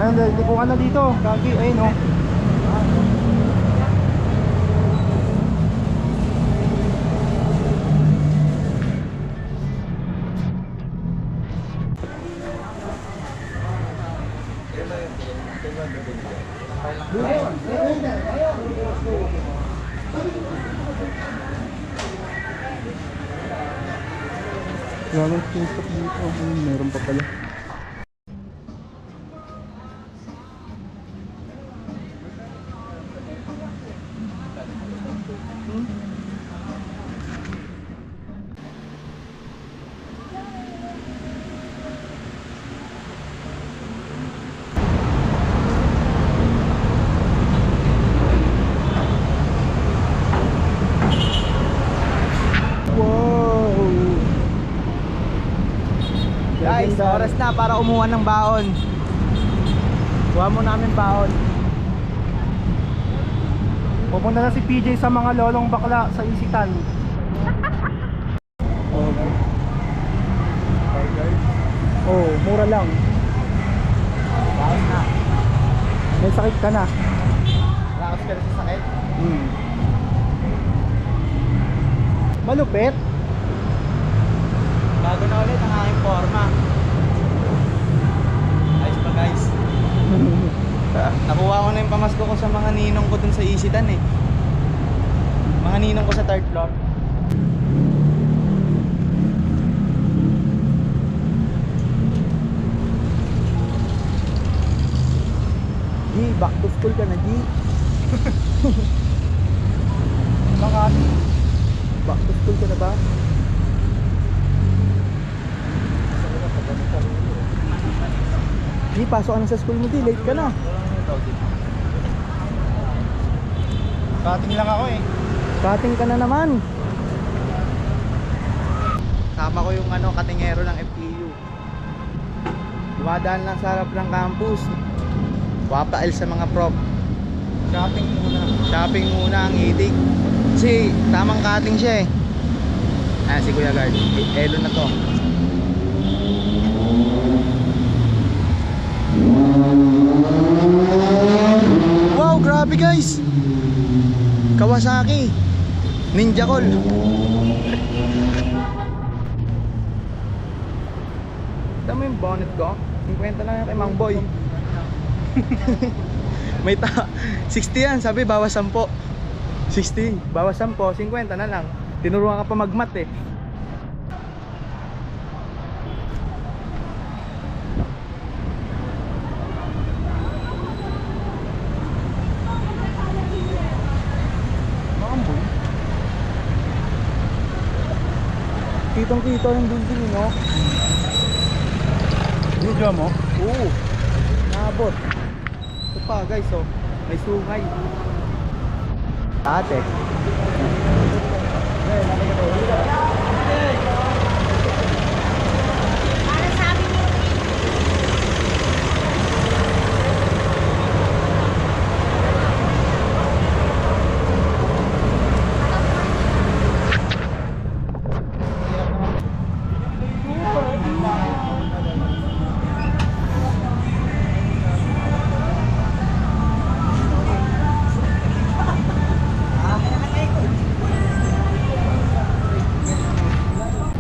Ayun, lipuan na dito. Gagi, ayun oh. Wala nang TikTok dito. Ayun, meron pa pala. Guys, oras na para umuha ng baon. Kuha mo namin baon. Pupunta na si PJ sa mga lolong bakla sa Isitan. Okay. Oh, mura lang. Baon na. May sakit ka na. Lakas ka na sa sakit. Malupit. Bago na ulit ang aking forma. Ayos pa guys. Nakuha ko na yung pamasko ko sa mga ninong ko dun sa Isitan eh. Mga ninong ko sa third floor. G, back to school ka na, G. Bakit? Back to school ka na ba? G, pasok ka na sa school mo, G. Late ka na. Cutting lang ako eh. Cutting ka na naman. Sama ko yung katingero ng FPU. Dumadaan lang sa harap ng campus. Wapail sa mga prop. Shopping muna. Shopping muna ang itik. Kasi tamang cutting siya eh. Ah, si Kuya Guard. Elo na to. Wow, grabe guys. Kawasaki Ninja Call. Tama yung bonnet ko. 50 lang yan kay Mang Boy. May 60 yan, sabi bawas 10. 60, bawas 10, 50 na lang. Tinuruan ka pa magmat eh. Makamboy. Kitang-kita yung building, no? Video mo? Oo. Naabot. Ito pa guys, oh. May sungay. Ate.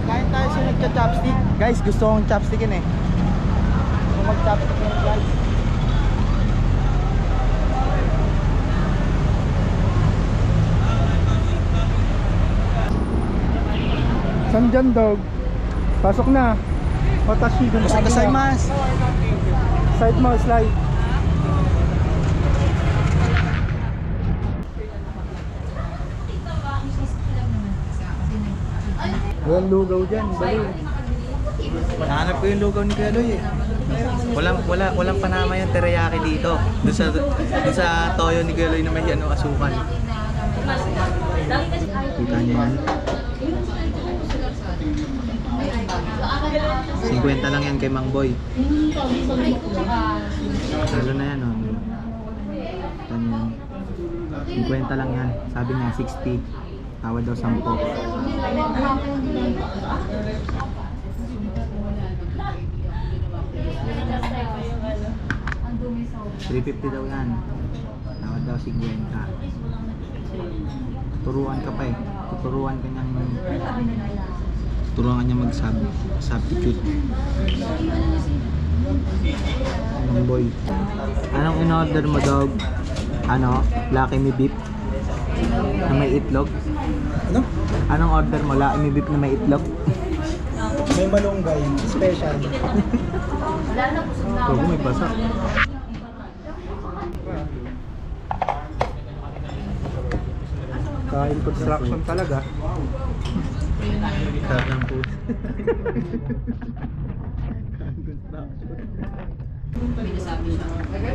Kain tayo sa nagcha-chopstick. Guys, gusto kong chopstickin eh. Gusto mag-chopstick yun guys. San dyan, dog? Pasok na. Watashi, dun Gusto sa mas. side mo, slide. Walang lugaw dyan, baliw. Nahanap ko yung lugaw ni Kaloy eh. Walang panama yung teriyaki dito. Doon sa toyo ni Kaloy na may asukal. Kita niyo yan. 50 lang yan kay Mang Boy. Lalo na yan, oh. Yan. 50 lang yan. Sabi niya 60. Tawad daw 10. 350 daw yan. Tawad daw 50. Turuan ka pa eh. Turuan ka niyang mag-substitute. Anong boy? Anong in-order mo, dog? Ano? Lucky Me Beef? Na may itlog? Ano? Anong order mo? Lucky Me Beef na may itlog? May malunggay, special. Oo, may basa. Kain construction talaga. Sarap ng food.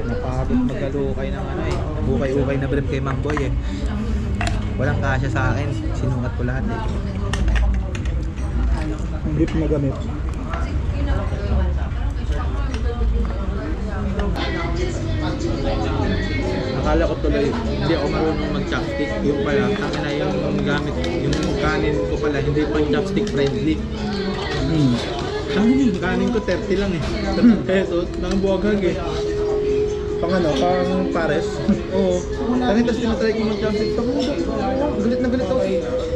Napagod mag-alukay ng ano eh. Bukay-ukay na brief kay Mang Boy eh. Walang kasya sa akin. Sinukat ko lahat eh. Ang beef na gamit. Akala ko tuloy, hindi ako marunong mag-chopstick. Yung pala, tangin na yung gamit, yung kanin ko pala, hindi pa chopstick friendly. Tangin yung kanin ko 30 lang eh. 30 pesos, nangabuwagag eh. Pang ano, pang pares. Oo. Tangin, tapos tinatry ko mag-chopstick. Galit na galit ako.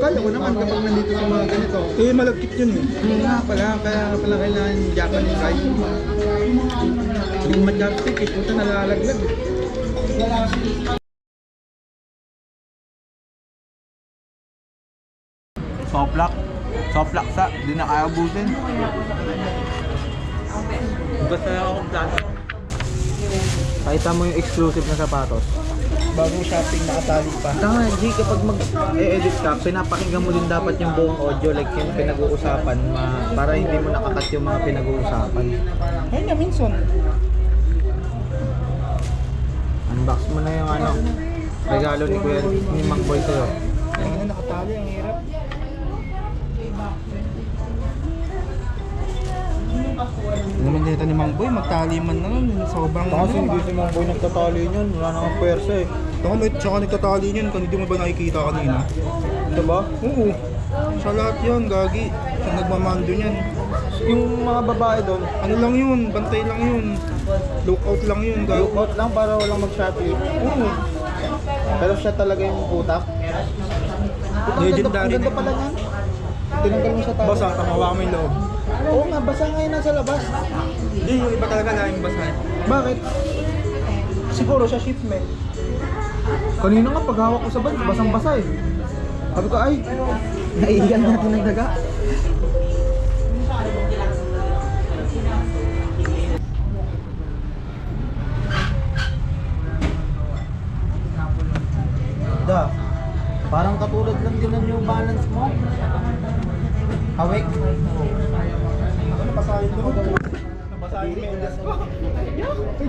Kala ko naman kapag nandito sa mga ganito. Eh, malagkit yun eh. Hindi nga pala, kaya pala kailangan Japanese rice. Hindi ma-chopstick eh, puta nalalaglag eh. Soplak sa, di na kaya abusin. Basta akong plato. Pakita mo yung exclusive na sapatos. Bagong shopping nakatali pa. Tanga, G, kapag mag-edit ka, pinapakinggan mo din dapat yung buong audio, like yung pinag-uusapan, para hindi mo nakakat yung mga pinag-uusapan. Ayun na, minsan. Unbox mo na yung ano, regalo ni Kuya ni Mang Boy sa'yo. Ano, nakatali, ang hirap. Naman dito ni Mang Boy, magtali man na nun. Sobrang Kasi hindi si Mang Boy nagtatali niyan, wala namang pwersa eh. Tsaka nagtatali niyan, kung hindi mo ba nakikita kanina? Diba? Oo. Sa lahat yun, gagi. Siya nagmamando niyan. Yung mga babae doon, Ano lang yun, bantay lang yun. Lookout lang yun, gagi. lookout lang para walang mag-shopee. Oo. Pero siya talaga yung putak. Legendary. Ang ganda pala niyan. Tinanggal mo sa tali. Basa, tamawa mo yung loob. Oo nga, basa ngayon nasa labas. Hindi, yung iba talaga laging basa. Bakit? Siguro sa shipment. Kanina nga pag hawak ko sa band, basang-basa eh. Sabi ko, ay, naiiyan natin ng daga. Da, parang katulad lang din ng New Balance mo. Hawik. Napasahin ko. Napasahin ko yung desk ko. Ay,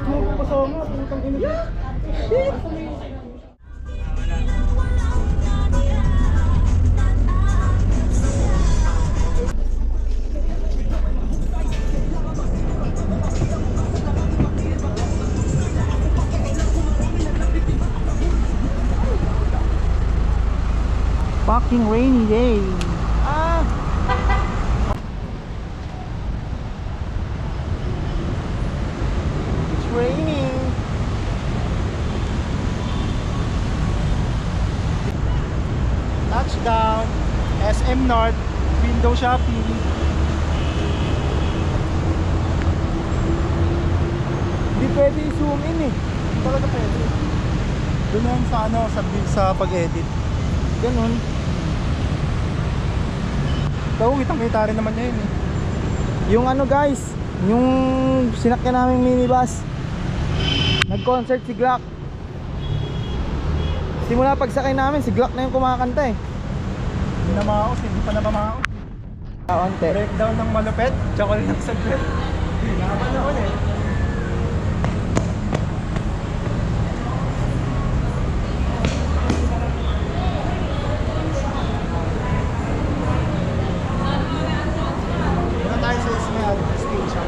mo ko kasama. Putang ina. Fucking rainy day. It's raining. Touchdown. SM North. Window shopping. Hindi pwede i-zoom in eh. Hindi talaga pwede. Doon yan sa ano, sa pag-edit. Ganun. Ikaw, kitang-kita rin naman niya yun eh. Yung ano guys, yung sinakyan naming minibus. Nag-concert si Glock. Simula pagsakay namin, si Glock na yung kumakanta eh. Hindi na maos, hindi pa na mamaos. Kaunti. Breakdown ng malupet, tsaka rin ng saglit. Naman naman eh. Muna tayo sa Ismael Station.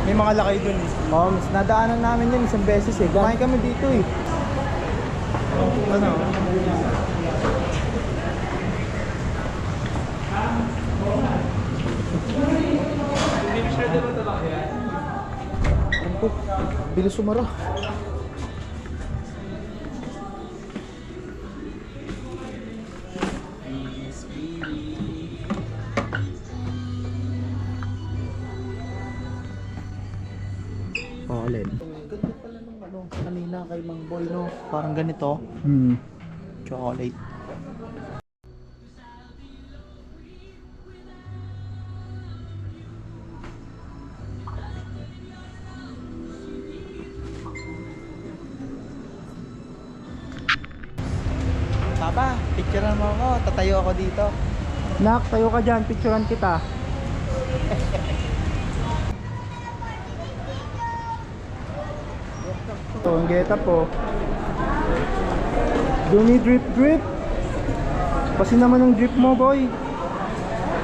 May mga lakay dun eh. Oh, mas nadaanan namin yun isang beses eh. Kumain kami dito eh. Ano? Bilis sumara. Alin. Ganda pala nung ano, kanina kay Mang Boy, no? Parang ganito. Hmm. Chocolate. Papa, picturean mo ako. Tatayo ako dito. Nak, tayo ka dyan. Picturean kita. Ito, ang geta po. Dumi drip drip. Kasi naman ang drip mo, boy.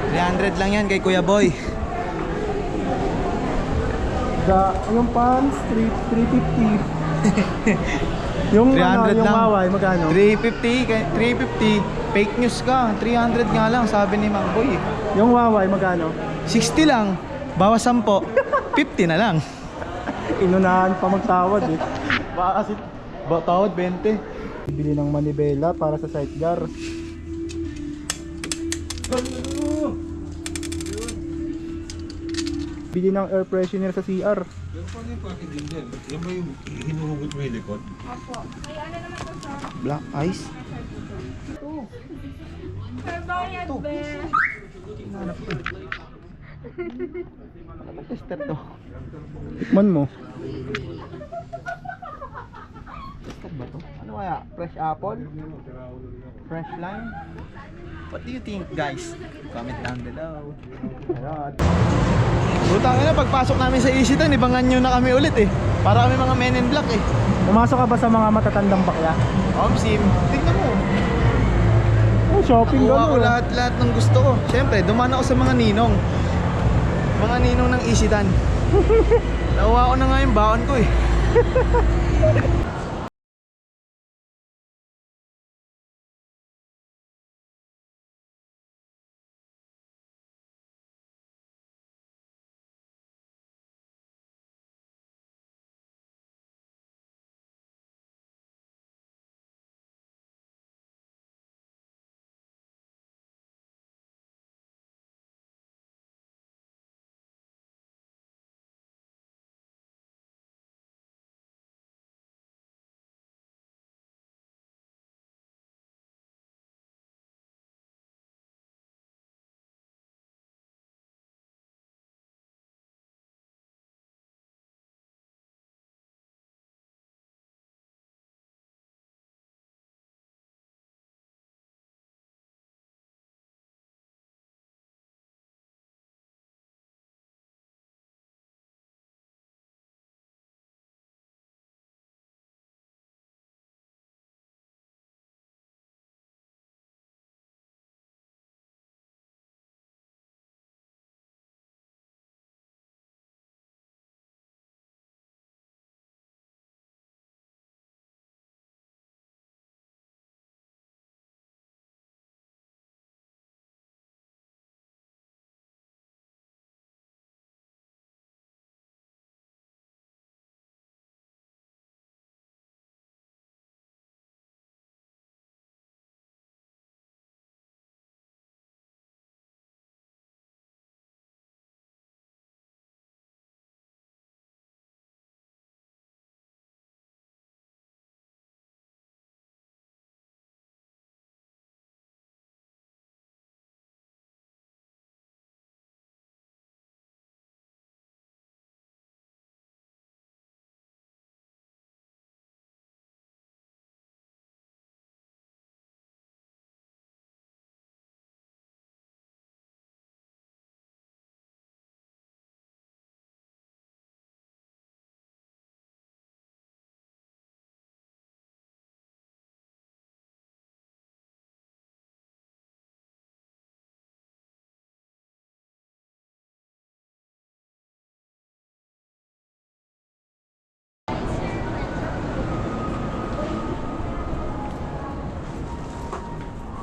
300 lang yan kay Kuya Boy. Yung pants, 350. Yung 300 ano, yung lang. maway, magkano? 350, 350. Fake news ka. 300 nga lang, sabi ni Mang Boy. Yung waway, magkano? 60 lang. Bawas 10. 50 na lang. Inunahan pa magtawad eh. Baka kasi tawad 20. Bibili ng manibela para sa sidecar. Bili ng air freshener sa CR. Pero paano yung packaging din? Yan ba yung hinuhugot mo yung likod? Black ice. Bayad be. Ano tester to? Tikman mo. Tester ba to? Ano kaya? Fresh apple? Fresh lime? What do you think, guys? Comment down below. Alright. Butang na, pagpasok namin sa Easy-Tan, ibangan nyo na kami ulit eh. Para kami mga men in black eh. Pumasok ka ba sa mga matatandang bakla? Sim, tingnan mo. Oh, shopping Nakuha ko gano'n. lahat ng gusto ko. Siyempre, dumaan ako sa mga ninong. Mga ninong ng Easy-Tan. Nakuha ko na nga yung baon ko eh.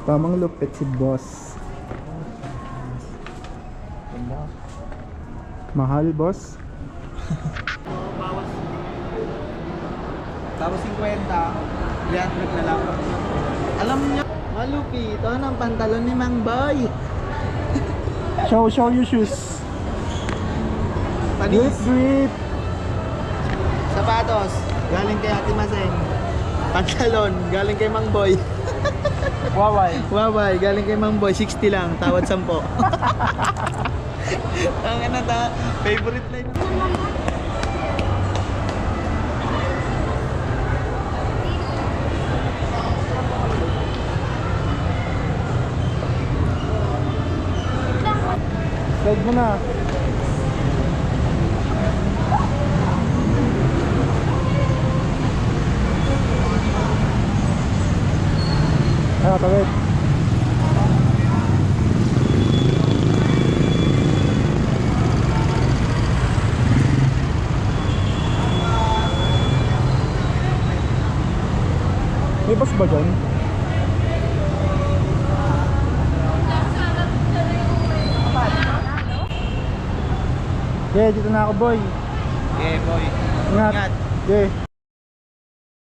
Tamang lupit si boss. Mahal, boss? Tapos 50, 300 na lang. Alam niyo, malupi, ito ang pantalon ni Mang Boy. Show your shoes. Grip, Panis. grip. Sapatos, galing kay Ate Maseng. Pantalon, galing kay Mang Boy. Waway. Waway, galing kay Mang Boy, 60 lang, tawad 10. Ang ano ta, favorite line. Slide mo na. Ah, tawid. May bus ba dyan? Yeah, dito na ako boy. Okay, boy. Ingat. Ingat. Yeah.